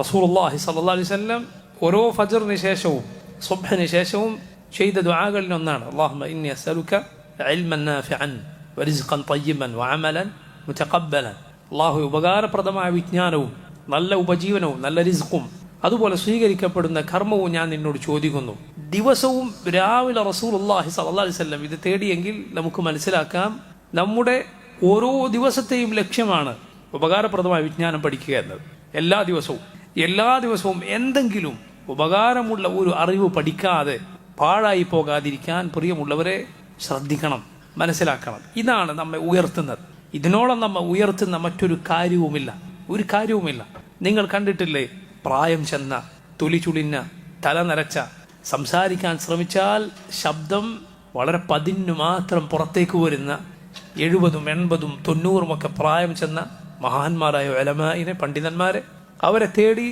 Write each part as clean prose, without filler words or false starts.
റസൂലുള്ളാഹി സ്വല്ലല്ലാഹു അലൈഹി വസല്ലം ഓരോ ഫജ്റിന് ശേഷവും സുബ്ഹിന് ശേഷവും ചെയ്ത ദുആകളിൽ ഒന്നാണ് അല്ലാഹുമ്മ ഇന്നി അസ്അലുക ഇൽമൻ നാഫിഅൻ വറിസ്ഖൻ തയ്യിബൻ വഅമലൻ മുതഖബ്ബലൻ. അല്ലാഹു ഉപകാരപ്രദമായ വിജ്ഞാനവും നല്ല ഉപജീവനവും നല്ല റിസ്ഖും അതുപോലെ സ്വീകരിക്കപ്പെടുന്ന കർമ്മവും ഞാൻ നിന്നോട് ചോദിക്കുന്നു. ദിവസവും രാവിലെ റസൂലുള്ളാഹി സ്വല്ലല്ലാഹു അലൈഹി വസല്ലം ഇത് തേടിയെങ്കിൽ നമുക്ക് മനസ്സിലാക്കാം നമ്മുടെ ഓരോ ദിവസത്തെയും ലക്ഷ്യമാണ് ഉപകാരപ്രദമായ വിജ്ഞാനം പഠിക്കുക എന്നത്. എല്ലാ ദിവസവും എന്തെങ്കിലും ഉപകാരമുള്ള ഒരു അറിവ് പഠിക്കാതെ പാഴായി പോകാതിരിക്കാൻ പ്രിയമുള്ളവരെ ശ്രദ്ധിക്കണം, മനസ്സിലാക്കണം. ഇതാണ് നമ്മെ ഉയർത്തുന്നത്. ഇതിനോളം നമ്മെ ഉയർത്തുന്ന മറ്റൊരു കാര്യവുമില്ല. നിങ്ങൾ കണ്ടിട്ടില്ലേ, പ്രായം ചെന്ന, തൊലി ചുളിഞ്ഞ, തല നരച്ച, സംസാരിക്കാൻ ശ്രമിച്ചാൽ ശബ്ദം വളരെ പതിന്നു മാത്രം പുറത്തേക്ക് വരുന്ന 70, 80, 90 പ്രായം ചെന്ന മഹാന്മാരായ ഉലമാഇനെ, പണ്ഡിതന്മാരെ, അവരെ തേടി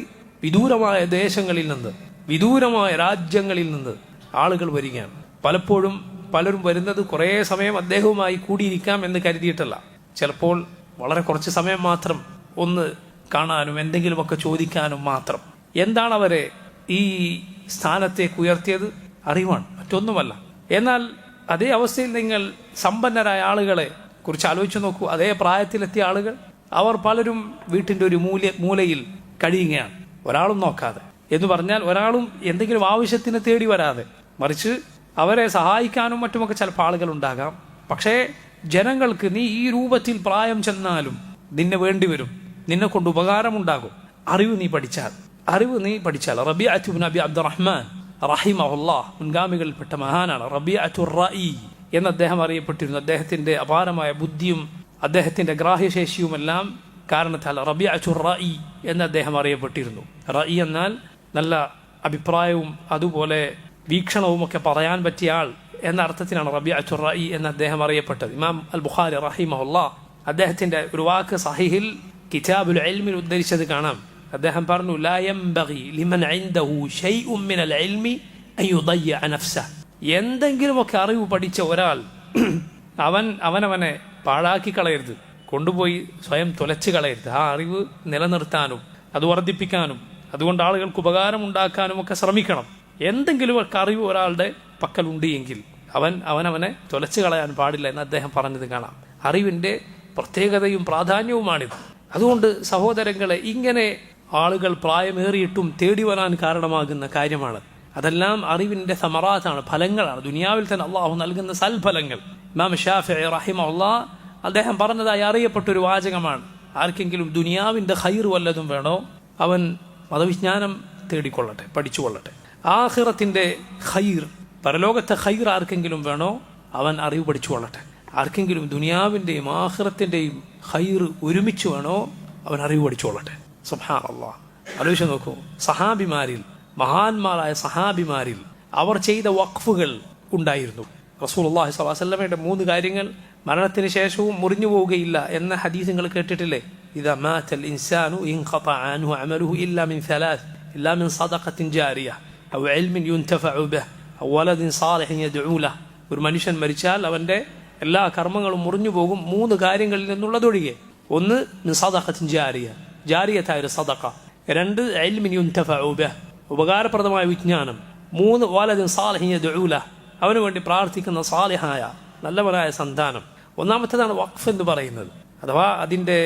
വിദൂരമായ ദേശങ്ങളിൽ നിന്ന്, വിദൂരമായ രാജ്യങ്ങളിൽ നിന്ന് ആളുകൾ വരികയാണ്. പലപ്പോഴും പലരും വരുന്നത് കുറേ സമയം അദ്ദേഹവുമായി കൂടിയിരിക്കാം എന്ന് കരുതിയിട്ടല്ല. ചിലപ്പോൾ വളരെ കുറച്ച് സമയം മാത്രം ഒന്ന് കാണാനും എന്തെങ്കിലുമൊക്കെ ചോദിക്കാനും മാത്രം. എന്താണ് അവരെ ഈ സ്ഥാനത്തേക്ക് ഉയർത്തിയത്? അറിവാണ്, മറ്റൊന്നുമല്ല. എന്നാൽ അതേ അവസ്ഥയിൽ നിങ്ങൾ സമ്പന്നരായ ആളുകളെ കുറിച്ച് ആലോചിച്ച് നോക്കൂ. അതേ പ്രായത്തിലെത്തിയ ആളുകൾ, അവർ പലരും വീട്ടിൻ്റെ ഒരു മൂലയിൽ കഴിയുകയാണ്, ഒരാളും നോക്കാതെ. എന്ന് പറഞ്ഞാൽ ഒരാളും എന്തെങ്കിലും ആവശ്യത്തിന് തേടി വരാതെ, മറിച്ച് അവരെ സഹായിക്കാനും മറ്റുമൊക്കെ ചിലപ്പോൾ ആളുകൾ ഉണ്ടാകാം. പക്ഷേ ജനങ്ങൾക്ക് നീ ഈ രൂപത്തിൽ പ്രായം ചെന്നാലും നിന്നെ വേണ്ടി വരും, നിന്നെ കൊണ്ട് ഉപകാരമുണ്ടാകും. അറിവ് നീ പഠിച്ചാൽ റബീഅത്ത് ഇബ്നു അബി അബ്ദുറഹ്മാൻ റഹിമഹുല്ലാഹ്, മുൻഗാമികളിൽപ്പെട്ട മഹാനാണ്. റബീഅത്തുർ റഈ എന്ന് അദ്ദേഹം അറിയപ്പെട്ടിരുന്നു. അദ്ദേഹത്തിന്റെ അപാരമായ ബുദ്ധിയും അദ്ദേഹത്തിന്റെ ഗ്രാഹ്യശേഷിയുമെല്ലാം കാരണത്താൽ റബീഅത്തുർ റഈ എന്ന് അദ്ദേഹം അറിയപ്പെട്ടിരുന്നു. റഈ എന്നാൽ നല്ല അഭിപ്രായവും അതുപോലെ വീക്ഷണവും ഒക്കെ പറയാൻ പറ്റിയ ആൾ എന്ന അർത്ഥത്തിലാണ് റബീഅത്തുർ റഈ എന്ന് അദ്ദേഹം അറിയപ്പെട്ടത്. ഇമാം അൽ ബുഖാരി റഹിമഹുല്ലാഹ് അദ്ദേഹത്തിന്റെ ഒരു വാക്ക് സഹീഹിൽ കിതാബുൽ ഇൽമിൽ ഉദ്ധരിച്ചത് കാണാം. അദ്ദേഹം പറഞ്ഞു, ലാ യംബഗി ലിമൻ ഇൻദഹു ശൈഉൻ മിനൽ ഇൽമി അൻ യുദയ്യ നഫ്സഹു. എന്തെങ്കിലുമൊക്കെ അറിവ് പഠിച്ച ഒരാൾ അവനവനെ പാഴാക്കി കളയരുത്, കൊണ്ടുപോയി സ്വയം തുലച്ച് കളയരുത്. ആ അറിവ് നിലനിർത്താനും അത് വർദ്ധിപ്പിക്കാനും അതുകൊണ്ട് ആളുകൾക്ക് ഉപകാരം ഉണ്ടാക്കാനും ഒക്കെ ശ്രമിക്കണം. എന്തെങ്കിലും ഒക്കെ അറിവ് ഒരാളുടെ പക്കലുണ്ട് എങ്കിൽ അവനവനെ തുലച്ച് കളയാൻ പാടില്ല എന്ന് അദ്ദേഹം പറഞ്ഞത് കാണാം. അറിവിന്റെ പ്രത്യേകതയും പ്രാധാന്യവുമാണിത്. അതുകൊണ്ട് സഹോദരങ്ങളെ, ഇങ്ങനെ ആളുകൾ പ്രായമേറിയിട്ടും തേടി വരാൻ കാരണമാകുന്ന കാര്യമാണ്. അതെല്ലാം അറിവിന്റെ സമറാത്താണ്, ഫലങ്ങളാണ്. ദുനിയാവിൽ തന്നെ അള്ളാഹു നൽകുന്ന സൽഫലങ്ങൾ. ഇമാം ശാഫിഈ റഹിമഹുല്ലാഹ് അദ്ദേഹം പറഞ്ഞതായി അറിയപ്പെട്ടൊരു വാചകമാണ്, ആർക്കെങ്കിലും ദുനിയാവിന്റെ ഖൈർ വല്ലതും വേണോ, അവൻ മതവിജ്ഞാനം തേടിക്കൊള്ളട്ടെ, പഠിച്ചുകൊള്ളട്ടെ. ആഖിറത്തിന്റെ ഖൈർ, പരലോകത്തെ ഖൈർ ആർക്കെങ്കിലും വേണോ, അവൻ അറിവ് പഠിച്ചുകൊള്ളട്ടെ. ആർക്കെങ്കിലും ദുനിയാവിന്റെയും ആഖിറത്തിന്റെയും ഖൈർ ഒരുമിച്ച് വേണോ, അവൻ അറിവ് പഠിച്ചുകൊള്ളട്ടെ. സുബ്ഹാനല്ലാഹ്, ആലോചിച്ച് നോക്കൂ. സഹാബിമാരിൽ, മഹാന്മാരായ സഹാബിമാരിൽ അവർ ചെയ്ത വഖഫുകൾ ഉണ്ടായിരുന്നു. റസൂലുള്ളാഹി സ്വല്ലല്ലാഹു അലൈഹി വസല്ലമയുടെ 3 കാര്യങ്ങൾ മരണത്തിന് ശേഷവും മുറിഞ്ഞു പോവുകയില്ല എന്ന ഹദീസ് നിങ്ങൾ കേട്ടിട്ടില്ലേ? ഇദാ മാതൽ ഇൻസാനു ഇൻഖതഅ അൻഹു അമലുഹു ഇല്ലാ മിൻ 3, ഇല്ലാ മിൻ സദഖത്തിൻ ജാരിയ ഔ ഇൽമിൻ യുൻതഫഉ ബിഹി ഔ വലദിൻ സാലിഹിൻ യദ്ഉ ലഹു. ഒരു മനുഷ്യൻ മരിച്ചാൽ അവന്റെ എല്ലാ കർമ്മങ്ങളും മുറിഞ്ഞു പോകും 3 കാര്യങ്ങളിൽ നിന്നുള്ളതൊഴികെ. 1 മിൻ സദഖത്തിൻ ജാരിയ, ജാരിയത്തായ ഒരു സദഖ. 2 ഇൽമിൻ യുൻതഫഉ ബിഹി, ഉപകാരപ്രദമായ വിജ്ഞാനം. 3 വലദിൻ സാലിഹിൻ യദ്ഉ ലഹു, അവന് വേണ്ടി പ്രാർത്ഥിക്കുന്ന സാലിഹായ നല്ലവനായ സന്താനം. ഒന്നാമത്തേതാണ് വഖഫ് എന്ന് പറയുന്നത്. അഥവാ അതിന്റെ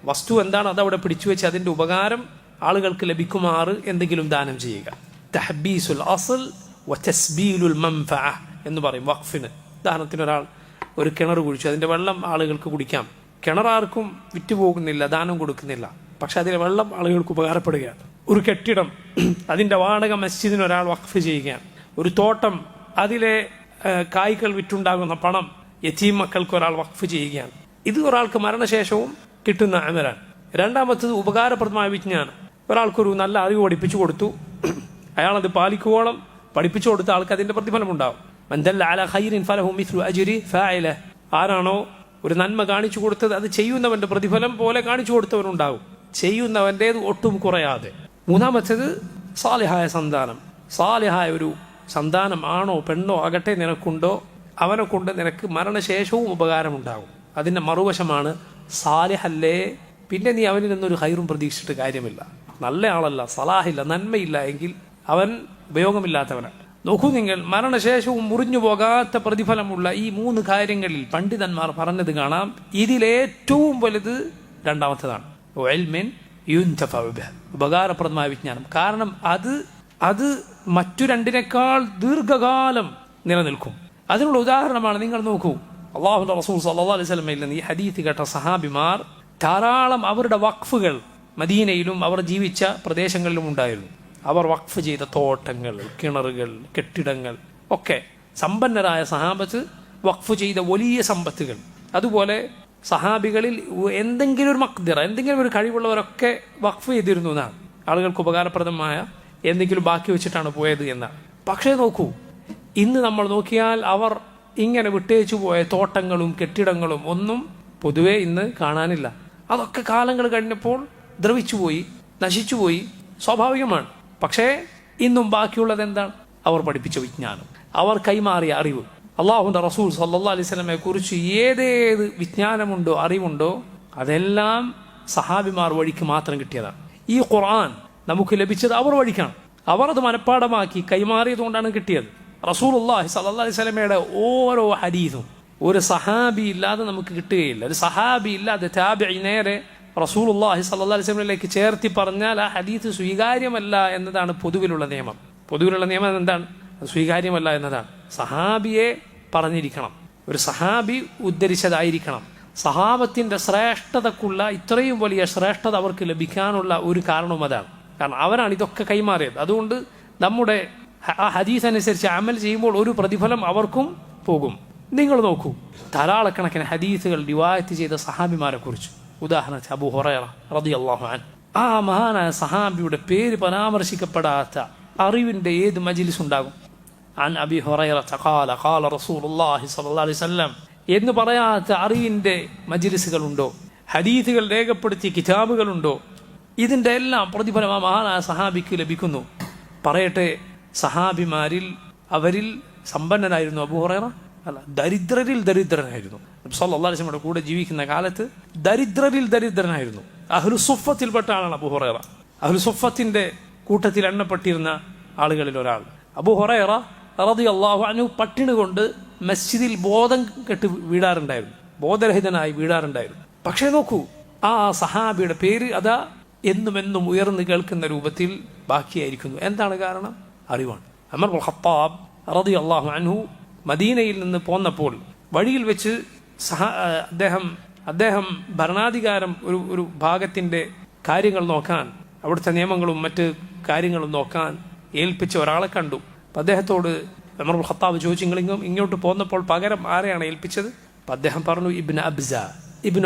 വസ്തു എന്താണ്, അതവിടെ പിടിച്ചു വെച്ച് അതിന്റെ ഉപകാരം ആളുകൾക്ക് ലഭിക്കുമാറ് എന്തെങ്കിലും ദാനം ചെയ്യുക. തഹ്ബീസുൽ അസ്ൽ വ തസ്ബീലുൽ മൻഫഅ എന്ന് പറയും വഖഫിന്. ഉദാഹരണത്തിന് ഒരാൾ ഒരു കിണർ കുഴിച്ചു, അതിന്റെ വെള്ളം ആളുകൾക്ക് കുടിക്കാം. കിണറാർക്കും വിറ്റുപോകുന്നില്ല, ദാനം കൊടുക്കുന്നില്ല, പക്ഷെ അതിലെ വെള്ളം ആളുകൾക്ക് ഉപകാരപ്പെടുകയാണ്. ഒരു കെട്ടിടം, അതിന്റെ വാടക മസ്ജിദിന് ഒരാൾ വഖഫ് ചെയ്യുകയാണ്. ഒരു തോട്ടം, അതിലെ കായ്കൾ വിറ്റുണ്ടാകുന്ന പണം യതീം മക്കൾക്ക് ഒരാൾ വഖഫ് ചെയ്യുകയാണ്. ഇത് ഒരാൾക്ക് മരണശേഷവും കിട്ടുന്ന അമലാണ്. രണ്ടാമത്തത് ഉപകാരപ്രദമായ വിജ്ഞാനം. ഒരാൾക്കൊരു നല്ല അറിവ് പഠിപ്പിച്ചു കൊടുത്തു, അയാളത് പാലിക്കുവോളം പഠിപ്പിച്ചു കൊടുത്ത ആൾക്ക് അതിന്റെ പ്രതിഫലം ഉണ്ടാവും. മൻ ദല്ല അലാ ഖൈറിൻ ഫലഹു മിസ്ലു അജ്രി ഫാഇലഹ്. ആരാണോ ഒരു നന്മ കാണിച്ചു കൊടുത്തത് അത് ചെയ്യുന്നവന്റെ പ്രതിഫലം പോലെ കാണിച്ചു കൊടുത്തവനുണ്ടാവും, ചെയ്യുന്നവൻ്റേത് ഒട്ടും കുറയാതെ. മൂന്നാമത്തേത് സാലിഹായ സന്താനം. സാലിഹായ ഒരു സന്താനം ആണോ പെണ്ണോ ആകട്ടെ നിനക്കുണ്ടോ, അവനെ കൊണ്ട് നിനക്ക് മരണശേഷവും ഉപകാരമുണ്ടാകും. അതിന്റെ മറുവശമാണ് സാലിഹല്ലേ, പിന്നെ നീ അവനിൽ നിന്നൊരു ഖൈറും പ്രതീക്ഷിച്ചിട്ട് കാര്യമില്ല. നല്ല ആളല്ല, സലാഹില്ല, നന്മയില്ല എങ്കിൽ അവൻ ഉപയോഗമില്ലാത്തവനാണ്. നോക്കൂ നിങ്ങൾ, മരണശേഷവും മുറിഞ്ഞു പോകാത്ത പ്രതിഫലമുള്ള ഈ 3 കാര്യങ്ങളിൽ പണ്ഡിതന്മാർ പറഞ്ഞത് കാണാം. ഇതിലേറ്റവും വലുത് രണ്ടാമത്തേതാണ്, ഉപകാരപ്രദമായ വിജ്ഞാനം. കാരണം അത് മറ്റു രണ്ടിനേക്കാൾ ദീർഘകാലം നിലനിൽക്കും. അതിനുള്ള ഉദാഹരണമാണ്, നിങ്ങൾ നോക്കൂ, അല്ലാഹുവിന്റെ റസൂൽ സല്ലല്ലാഹു അലൈഹി വസല്ലമയിൽ നിന്ന് ഈ ഹദീസ് കേട്ട സഹാബിമാർ ധാരാളം അവരുടെ വഖഫുകൾ മദീനയിലും അവർ ജീവിച്ച പ്രദേശങ്ങളിലും ഉണ്ടായിരുന്നു. അവർ വഖഫ് ചെയ്ത തോട്ടങ്ങൾ, കിണറുകൾ, കെട്ടിടങ്ങൾ ഒക്കെ, സമ്പന്നരായ സഹാബത്ത് വഖഫ് ചെയ്ത വലിയ സമ്പത്തുകൾ. അതുപോലെ സഹാബികളിൽ എന്തെങ്കിലും ഒരു മഖ്ദിറ, എന്തെങ്കിലും ഒരു കഴിവുള്ളവരൊക്കെ വഖഫ് ചെയ്തിരുന്നു എന്നാണ്. ആളുകൾക്ക് ഉപകാരപ്രദമായ എന്തെങ്കിലും ബാക്കി വെച്ചിട്ടാണ് പോയത് എന്നാണ്. പക്ഷേ നോക്കൂ, ഇന്ന് നമ്മൾ നോക്കിയാൽ അവർ ഇങ്ങനെ വിട്ടേച്ചു പോയ തോട്ടങ്ങളും കെട്ടിടങ്ങളും ഒന്നും പൊതുവെ ഇന്ന് കാണാനില്ല. അതൊക്കെ കാലങ്ങൾ കഴിഞ്ഞപ്പോൾ ദ്രവിച്ചുപോയി, നശിച്ചുപോയി, സ്വാഭാവികമാണ്. പക്ഷേ ഇന്നും ബാക്കിയുള്ളത് എന്താണ്? അവർ പഠിപ്പിച്ച വിജ്ഞാനം, അവർ കൈമാറിയ അറിവ്. അള്ളാഹുവിന്റെ റസൂൽ സല്ലല്ലാഹു അലൈഹി വസല്ലമയെ കുറിച്ച് ഏതേത് വിജ്ഞാനമുണ്ടോ, അറിവുണ്ടോ, അതെല്ലാം സഹാബിമാർ വഴിക്ക് മാത്രം കിട്ടിയതാണ്. ഈ ഖുർആൻ നമുക്ക് ലഭിച്ചത് അവർ വഴിക്കാണ്. അവർ അത് മനഃപ്പാടമാക്കി കൈമാറിയതുകൊണ്ടാണ് കിട്ടിയത്. റസൂലുള്ളാഹി സ്വല്ലല്ലാഹു അലൈഹി വസല്ലമയുടെ ഓരോ ഹദീസും ഒരു സഹാബി ഇല്ലാതെ നമുക്ക് കിട്ടുകയില്ല. ഒരു സഹാബി ഇല്ലാതെ താബിഈ നേരെ റസൂലുള്ളാഹി സ്വല്ലല്ലാഹു അലൈഹി വസല്ലമയിലേക്ക് ചേർത്തി പറഞ്ഞാൽ ആ ഹദീസ് സ്വീകാര്യമല്ല എന്നതാണ് പൊതുവിലുള്ള നിയമം. പൊതുവിലുള്ള നിയമം എന്താണ്? സ്വീകാര്യമല്ല എന്നതാണ്. സഹാബിയെ പറഞ്ഞിരിക്കണം, ഒരു സഹാബി ഉദ്ധരിച്ചതായിരിക്കണം. സഹാബത്തിന്റെ ശ്രേഷ്ഠതക്കുള്ള ഇത്രയും വലിയ ശ്രേഷ്ഠത അവർക്ക് ലഭിക്കാനുള്ള ഒരു കാരണവും അതാണ്. കാരണം അവരാണ് ഇതൊക്കെ കൈമാറിയത്. അതുകൊണ്ട് നമ്മുടെ ആ ഹദീസ് അനുസരിച്ച് അമൽ ചെയ്യുമ്പോൾ ഒരു പ്രതിഫലം അവർക്കും പോകും. നിങ്ങൾ നോക്കൂ, ധാരാളക്കണക്കിന് ഹദീസുകൾ റിവായത്ത് ചെയ്ത സഹാബിമാരെ കുറിച്ച്. ഉദാഹരണത്തിന് അബൂ ഹുറൈറ റളിയല്ലാഹു അൻഹു, ആ മഹാനായ സഹാബിയുടെ പേര് പരാമർശിക്കപ്പെടാത്ത അറിവിന്റെ ഏത് മജ്ലിസ് ഉണ്ടാകും? അൻ അബീ ഹുറൈറ ഖാല ഖാല റസൂലുള്ളാഹി സ്വല്ലല്ലാഹു അലൈഹി വസല്ലം എന്ന് പറയാത്ത അറിവിന്റെ മജ്ലിസുകളുണ്ടോ? ഹദീസുകൾ രേഖപ്പെടുത്തിയ കിതാബുകളുണ്ടോ? ഇതിന്റെ എല്ലാം പ്രതിഫലം ആ മഹാനായ സഹാബിക്ക് ലഭിക്കുന്നു. പറയട്ടെ, സഹാബിമാരിൽ അവരിൽ സമ്പന്നനായിരുന്നു അബൂ ഹുറൈറ? അല്ല, ദരിദ്രരിൽ ദരിദ്രനായിരുന്നു. നബി സല്ലല്ലാഹു അലൈഹി വസല്ലമയുടെ കൂടെ ജീവിക്കുന്ന കാലത്ത് ദരിദ്രരിൽ ദരിദ്രനായിരുന്നു. അഹ്ലുസുഫത്തിൽപ്പെട്ട ആളാണ് അബൂ ഹുറൈറ. അഹ്ലുസുഫത്തിന്റെ കൂട്ടത്തിൽ എണ്ണപ്പെട്ടിരുന്ന ആളുകളിൽ ഒരാൾ. അബൂ ഹുറൈറ റളിയല്ലാഹു അൻഹു പട്ടിണി കൊണ്ട് മസ്ജിദിൽ ബോധം കെട്ട് വീഴാറുണ്ടായിരുന്നു, ബോധരഹിതനായി വീഴാറുണ്ടായിരുന്നു. പക്ഷേ നോക്കൂ, ആ സഹാബിയുടെ പേര് അതാ എന്നുമെന്നും ഉയർന്നു കേൾക്കുന്ന രൂപത്തിൽ ബാക്കിയായിരിക്കുന്നു. എന്താണ് കാരണം? അറിവാണ്. ഉമർ ഇബ്നുൽ ഖത്താബ് റളിയല്ലാഹു അൻഹു മദീനയിൽ നിന്ന് പോന്നപ്പോൾ വഴിയിൽ വെച്ച് അദ്ദേഹം ഭരണാധികാരം ഒരു ഭാഗത്തിന്റെ കാര്യങ്ങൾ നോക്കാൻ, അവിടുത്തെ നിയമങ്ങളും മറ്റ് കാര്യങ്ങളും നോക്കാൻ ഏൽപ്പിച്ച ഒരാളെ കണ്ടു. അപ്പം അദ്ദേഹത്തോട് ഉമർ ഇബ്നുൽ ഖത്താബ് ചോദിച്ചു, നിങ്ങൾ ഇങ്ങോട്ട് പോന്നപ്പോൾ പകരം ആരെയാണ് ഏൽപ്പിച്ചത്? അപ്പം അദ്ദേഹം പറഞ്ഞു, ഇബ്നു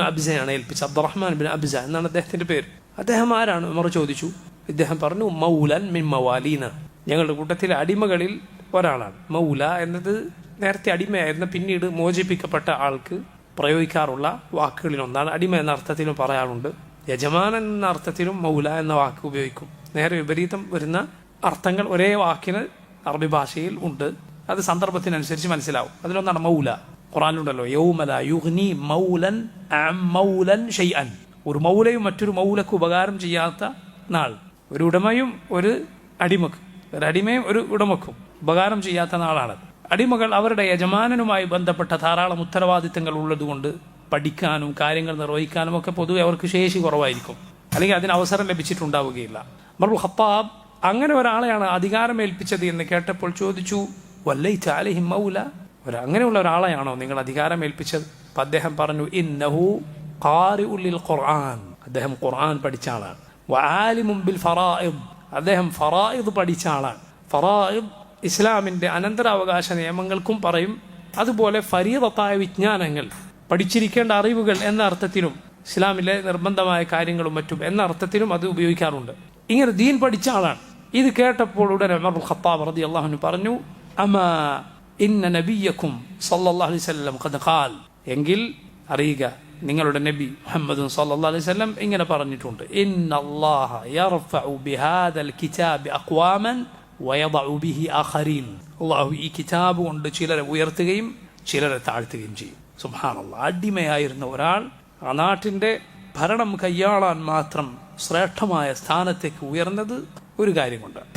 അബ്സയാണ് ഏൽപ്പിച്ചത്. അബ്ദുറഹ്മാൻ ഇബ്നു അബ്സ എന്നാണ് അദ്ദേഹത്തിന്റെ പേര്. അദ്ദേഹം ആരാണ്? ഉമർ ചോദിച്ചു. ഇദ്ദേഹം പറഞ്ഞു, മൗലൻ മിൻ മവാലീന, ഞങ്ങളുടെ കൂട്ടത്തിലെ അടിമകളിൽ ഒരാളാണ്. മൗല എന്നത് നേരത്തെ അടിമയായിരുന്ന പിന്നീട് മോചിപ്പിക്കപ്പെട്ട ആൾക്ക് പ്രയോഗിക്കാറുള്ള വാക്കുകളിൽ ഒന്നാണ്. അടിമ എന്ന അർത്ഥത്തിലും പറയാറുണ്ട്, യജമാനൻ എന്ന അർത്ഥത്തിലും മൗല എന്ന വാക്ക് ഉപയോഗിക്കും. നേരെ വിപരീതം വരുന്ന അർത്ഥങ്ങൾ ഒരേ വാക്കിന് അറബി ഭാഷയിൽ ഉണ്ട്. അത് സന്ദർഭത്തിനനുസരിച്ച് മനസ്സിലാവും. അതിലൊന്നാണ് മൗല. ഖുർആനിലുണ്ടല്ലോ, യൗമ ലാ യുഗ്നി മൗലൻ അൻ മൗലൻ ഷൈഅൻ, ഒരു മൗലയും മറ്റൊരു മൗലക്ക് ഉപകാരം ചെയ്യാത്ത നാൾ. ഒരു ഉടമയും ഒരു അടിമയും ഒരു ഉടമക്കും ഉപകാരം ചെയ്യാത്ത നാളാണ്. അടിമകൾ അവരുടെ യജമാനനുമായി ബന്ധപ്പെട്ട ധാരാളം ഉത്തരവാദിത്തങ്ങൾ ഉള്ളതുകൊണ്ട് പഠിക്കാനും കാര്യങ്ങൾ നിർവഹിക്കാനും ഒക്കെ പൊതുവെ അവർക്ക് ശേഷി കുറവായിരിക്കും, അല്ലെങ്കിൽ അതിന് അവസരം ലഭിച്ചിട്ടുണ്ടാവുകയില്ല. ഉമർ ഇബ്നുൽ ഖത്താബ് അങ്ങനെ ഒരാളെയാണ് അധികാരം ഏൽപ്പിച്ചത് എന്ന് കേട്ടപ്പോൾ ചോദിച്ചു, വല്ലൈത അലൈഹിം മൗല, അങ്ങനെയുള്ള ഒരാളെയാണോ നിങ്ങൾ അധികാരം ഏൽപ്പിച്ചത്? അപ്പം അദ്ദേഹം പറഞ്ഞു, ഇന്നഹു ഖാരിഉൽ ലിൽ ഖുർആൻ, അദ്ദേഹം ഖുർആൻ പഠിച്ച ആളാണ്. വആലിമുൻ ബിൽ ഫറായിദ്, അദ്ദേഹം ഫറായിദ് പഠിച്ച ആളാണ്. ഫറായിദ് ഇസ്ലാമിന്റെ അനന്തരാവകാശ നിയമങ്ങൾക്കും പറയും, അതുപോലെ ഫരീദത്തായ വിജ്ഞാനങ്ങൾ, പഠിച്ചിരിക്കേണ്ട അറിവുകൾ എന്ന അർത്ഥത്തിലും ഇസ്ലാമിലെ നിർബന്ധമായ കാര്യങ്ങളും മറ്റും എന്ന അർത്ഥത്തിലും അത് ഉപയോഗിക്കാറുണ്ട്. ഇങ്ങനെ ദീൻ പഠിച്ച ആളാണ്. ഇത് കേട്ടപ്പോൾ ഉടനെ ഉമർ ഇബ്നുൽ ഖത്താബ് റളിയല്ലാഹു അൻഹു പറഞ്ഞു, അമാ ഇന്ന നബിയക്കും സല്ലല്ലാഹു അലൈഹി വസല്ലം ഖദ് ഖാൽ, എങ്കിൽ അറിയുക, നിങ്ങളുടെ നബി മുഹമ്മദ് സല്ലല്ലാഹു അലൈഹി വസല്ലം ഇങ്ങനെ പറഞ്ഞിട്ടുണ്ട്, ഇന്നല്ലാഹ യർഫഉ ബിഹാദൽ കിതാബി അഖ്വാമൻ വയദഉ ബിഹി ആഖരീൻ, അല്ലാഹു ഈ കിതാബ് കൊണ്ട് ചിലരെ ഉയർത്തുകയും ചിലരെ താഴ്ത്തുകയും ചെയ്യും. സുബ്ഹാനല്ലാഹ്. അടിമയായിരുന്ന ഒരാൾ ആ നാട്ടിന്റെ ഭരണം കയ്യാളാൻ മാത്രം ശ്രേഷ്ഠമായ സ്ഥാനത്തേക്ക് ഉയർന്നത് ഒരു കാര്യം കൊണ്ടാണ്,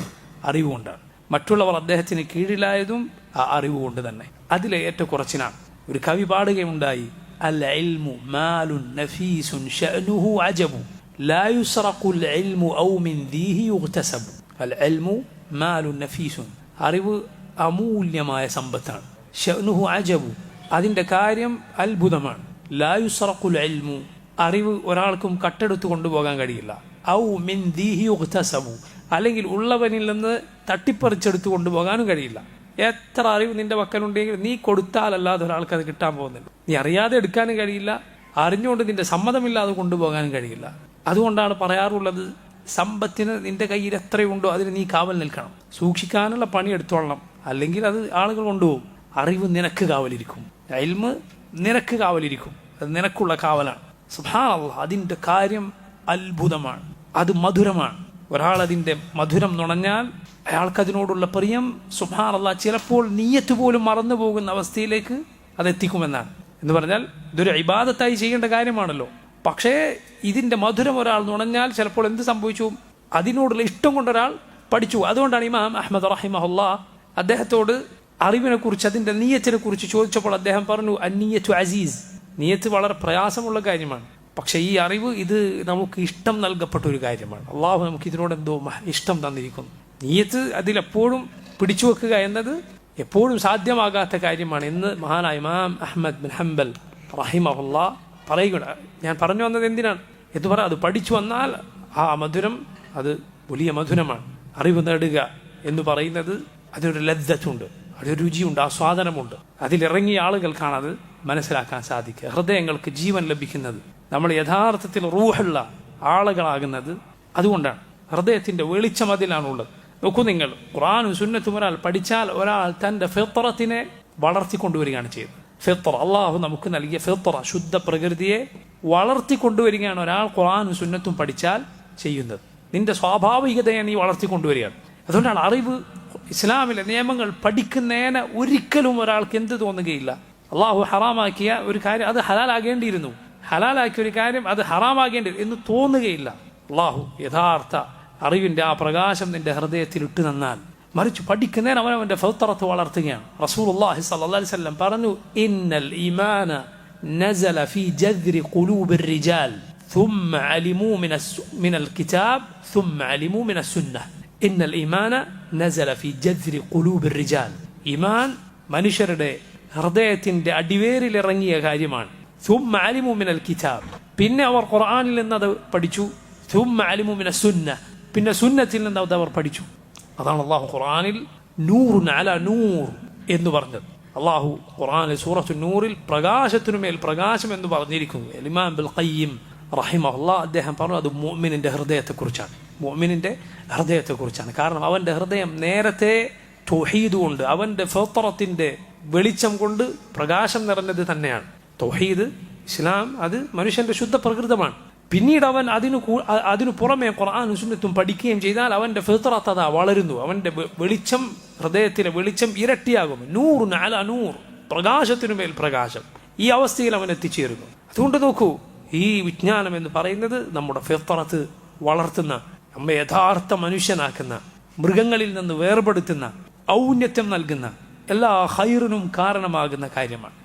അറിവുകൊണ്ടാണ്. മറ്റുള്ളവർ അദ്ദേഹത്തിന് കീഴിലായതും ആ അറിവുകൊണ്ട് തന്നെ. അതിലെ ഏറ്റക്കുറച്ചിനാണ്. ഒരു കവി പാടുകയുണ്ടായി, അൽ ഇൽമു മാലുൻ നഫീസുൻ ശഅനുഹു അജബു ലാ യുസ്റഖുൽ ഇൽമു ഔ മിൻ ദീഹി യുഗ്തസബു. അൽ ഇൽമു മാലുൻ നഫീസുൻ, അറിവ് അമൂല്യമായ സമ്പത്താണ്. ശഅനുഹു അജബു, അതിൻ്റെ കാര്യം അത്ഭുതമാണ്. ലാ യുസ്റഖുൽ ഇൽമു, അറിവ് ഒരാൾക്കും കട്ടെടുത്ത് കൊണ്ടുപോകാൻ കഴിയില്ല. ഔ മിൻ ദീഹി യുഗ്തസബു, അല്ലെങ്കിൽ ഉള്ളവനിൽ നിന്ന് തട്ടിപ്പറിച്ചെടുത്ത് കൊണ്ടുപോകാനും കഴിയില്ല. എത്ര അറിവ് നിന്റെ പക്കലുണ്ടെങ്കിൽ നീ കൊടുത്താലല്ലാതെ ഒരാൾക്ക് അത് കിട്ടാൻ പോകുന്നില്ല. നീ അറിയാതെ എടുക്കാനും കഴിയില്ല, അറിഞ്ഞുകൊണ്ട് നിന്റെ സമ്മതമില്ലാതെ കൊണ്ടുപോകാനും കഴിയില്ല. അതുകൊണ്ടാണ് പറയാറുള്ളത്, സമ്പത്തിന് നിന്റെ കയ്യിൽ എത്രയുണ്ടോ അതിന് നീ കാവൽ നിൽക്കണം, സൂക്ഷിക്കാനുള്ള പണി എടുത്തോളണം, അല്ലെങ്കിൽ അത് ആളുകൾ കൊണ്ടുപോകും. അറിവ് നിനക്ക് കാവലിരിക്കും, ഇൽമ് നിനക്ക് കാവലിരിക്കും, അത് നിനക്കുള്ള കാവലാണ്. സുബ്ഹാനല്ലാഹ്, അതിൻ്റെ കാര്യം അത്ഭുതമാണ്, അത് മധുരമാണ്. ഒരാൾ അതിൻ്റെ മധുരം നുണഞ്ഞാൽ അയാൾക്കതിനോടുള്ള പ്രിയം സുബ്ഹാനല്ലാഹ് ചിലപ്പോൾ നീയത്ത് പോലും മറന്നു പോകുന്ന അവസ്ഥയിലേക്ക് അതെത്തിക്കുമെന്നാണ്. എന്ന് പറഞ്ഞാൽ ഇതൊരു ഇബാദത്തായി ചെയ്യേണ്ട കാര്യമാണല്ലോ, പക്ഷേ ഇതിൻ്റെ മധുരം ഒരാൾ നുണഞ്ഞാൽ ചിലപ്പോൾ എന്ത് സംഭവിച്ചു, അതിനോടുള്ള ഇഷ്ടം കൊണ്ടൊരാൾ പഠിച്ചു. അതുകൊണ്ടാണ് ഇമാം അഹ്മദ് റഹിമഹുല്ലാഹ് അദ്ദേഹത്തോട് അറിവിനെ കുറിച്ച്, അതിൻ്റെ നീയത്തിനെ കുറിച്ച് ചോദിച്ചപ്പോൾ അദ്ദേഹം പറഞ്ഞു, അന്നീയത്തു അസീസ്, നീയത്ത് വളരെ പ്രയാസമുള്ള കാര്യമാണ്, പക്ഷേ ഈ അറിവ് ഇത് നമുക്ക് ഇഷ്ടം നൽകപ്പെട്ട ഒരു കാര്യമാണ്. അള്ളാഹു നമുക്ക് ഇതിനോട് എന്തോ ഇഷ്ടം തന്നിരിക്കുന്നു. നീയത്ത് അതിലെപ്പോഴും പിടിച്ചു വെക്കുക എന്നത് എപ്പോഴും സാധ്യമാകാത്ത കാര്യമാണ് എന്ന് മഹാനായ ഇമാം അഹ്മദ് ബിൻ ഹംബൽ റഹിമഹുല്ലാഹ് പറയുക. ഞാൻ പറഞ്ഞു വന്നത് എന്തിനാണ് എന്ന് പറയാം, അത് പഠിച്ചു വന്നാൽ ആ മധുരം അത് വലിയ മധുരമാണ്. അറിവ് നേടുക എന്ന് പറയുന്നത് അതൊരു ലദ്ദത്തുണ്ട്, അതൊരു രുചിയുണ്ട്, ആസ്വാദനമുണ്ട്. അതിലിറങ്ങിയ ആളുകൾക്കാണ് അത് മനസ്സിലാക്കാൻ സാധിക്കുക. ഹൃദയങ്ങൾക്ക് ജീവൻ ലഭിക്കുന്നത്, നമ്മൾ യഥാർത്ഥത്തിൽ റൂഹുള്ള ആളുകളാകുന്നത് അതുകൊണ്ടാണ്. ഹൃദയത്തിൻ്റെ വെളിച്ചം അതിലാണുള്ളത്. നോക്കൂ നിങ്ങൾ, ഖുർആനും സുന്നത്തും ഒരാൾ പഠിച്ചാൽ ഒരാൾ തൻ്റെ ഫിത്രത്തിനെ വളർത്തിക്കൊണ്ടുവരികയാണ് ചെയ്യുന്നത്. ഫിത്ര, അള്ളാഹു നമുക്ക് നൽകിയ ഫിത്ര, ശുദ്ധ പ്രകൃതിയെ വളർത്തിക്കൊണ്ടുവരികയാണ് ഒരാൾ ഖുർആനും സുന്നത്തും പഠിച്ചാൽ ചെയ്യുന്നത്. നിന്റെ സ്വാഭാവികതയെ നീ വളർത്തിക്കൊണ്ടുവരികയാണ്. അതുകൊണ്ടാണ് അറിവ്, ഇസ്ലാമിലെ നിയമങ്ങൾ പഠിക്കുന്നതിന് ഒരിക്കലും ഒരാൾക്ക് എന്ത് തോന്നുകയില്ല. അള്ളാഹു ഹറാമാക്കിയ ഒരു കാര്യം അത് ഹലാലാകേണ്ടിയിരുന്നു, ഹലാലാക്കിയ ഒരു കാര്യം അത് ഹറാമാകേണ്ടി എന്ന് തോന്നുകയില്ല. അള്ളാഹു യഥാർത്ഥ അറിവിൻ്റെ ആ പ്രകാശം നിന്റെ ഹൃദയത്തിൽ ഇട്ട് തന്നാൽ, മറിച്ച് പഠിക്കുന്നതിന് അവനവൻ്റെ ഫിത്രത്ത് വളർത്തുകയാണ്. റസൂലുള്ളാഹി സ്വല്ലല്ലാഹി അലൈഹി വസല്ലം പറഞ്ഞു, ഇന്നൽ ഈമാന നസല ഫീ ജദ്രി ഖുലൂബിർ റിജാൽ ثم علموا من الكتاب ثم علموا من السنة. إن الإيمان نزل في جذر قلوب الرجال. ഈമാൻ മനുഷ്യരുടെ ഹൃദയത്തിൻ്റെ അടിവേരിൽ ഇറങ്ങിയ കാര്യമാണ്. ثم علموا من الكتاب, പിന്നെ അവർ ഖുർആനിൽ നിന്ന് അത് പഠിച്ചു. ثم علموا من السنة, പിന്നെ സുന്നത്തിൽ നിന്ന് അത് അവർ പഠിച്ചു. അതാണ് അള്ളാഹു ഖുർആനിൽ നൂറുൻ അലാ നൂർ എന്ന് പറഞ്ഞത്. അള്ളാഹു ഖുർആനിൽ സൂറത്തു നൂറിൽ പ്രകാശത്തിനുമേൽ പ്രകാശം എന്ന് പറഞ്ഞിരിക്കുന്നു. ഇമാം ഇബ്നുൽ ഖയ്യിം റഹിമഹുല്ലാഹ് അദ്ദേഹം പറഞ്ഞു, അത് മുഅ്മിനിന്റെ ഹൃദയത്തെക്കുറിച്ചാണ്, മുഅ്മിനിന്റെ ഹൃദയത്തെക്കുറിച്ചാണ്. കാരണം അവൻ്റെ ഹൃദയം നേരത്തെ തൗഹീദ് കൊണ്ട്, അവൻ്റെ ഫിത്രത്തിൻ്റെ വെളിച്ചം കൊണ്ട് പ്രകാശം നിറഞ്ഞത് തന്നെയാണ്. തൗഹീദ്, ഇസ്ലാം, അത് മനുഷ്യന്റെ ശുദ്ധ പ്രകൃതമാണ്. പിന്നീട് അവൻ അതിനു പുറമെ ഖുർആനും സുന്നത്തും പഠിക്കുകയും ചെയ്താൽ അവൻ്റെ ഫിത്രത്ത് അതാ വളരുന്നു, അവൻ്റെ വെളിച്ചം, ഹൃദയത്തിലെ വെളിച്ചം ഇരട്ടിയാകും. നൂറുൻ അലാ നൂർ, പ്രകാശത്തിനുമേൽ പ്രകാശം. ഈ അവസ്ഥയിൽ അവൻ എത്തിച്ചേരുന്നു. അതുകൊണ്ട് നോക്കൂ, ഈ വിജ്ഞാനം എന്ന് പറയുന്നത് നമ്മുടെ ഫിത്രത്ത് വളർത്തുന്ന, നമ്മെ യഥാർത്ഥ മനുഷ്യനാക്കുന്ന, മൃഗങ്ങളിൽ നിന്ന് വേർപെടുത്തുന്ന, ഔന്നത്യം നൽകുന്ന, എല്ലാ ഖൈറിനും കാരണമാകുന്ന കാര്യമാണ്.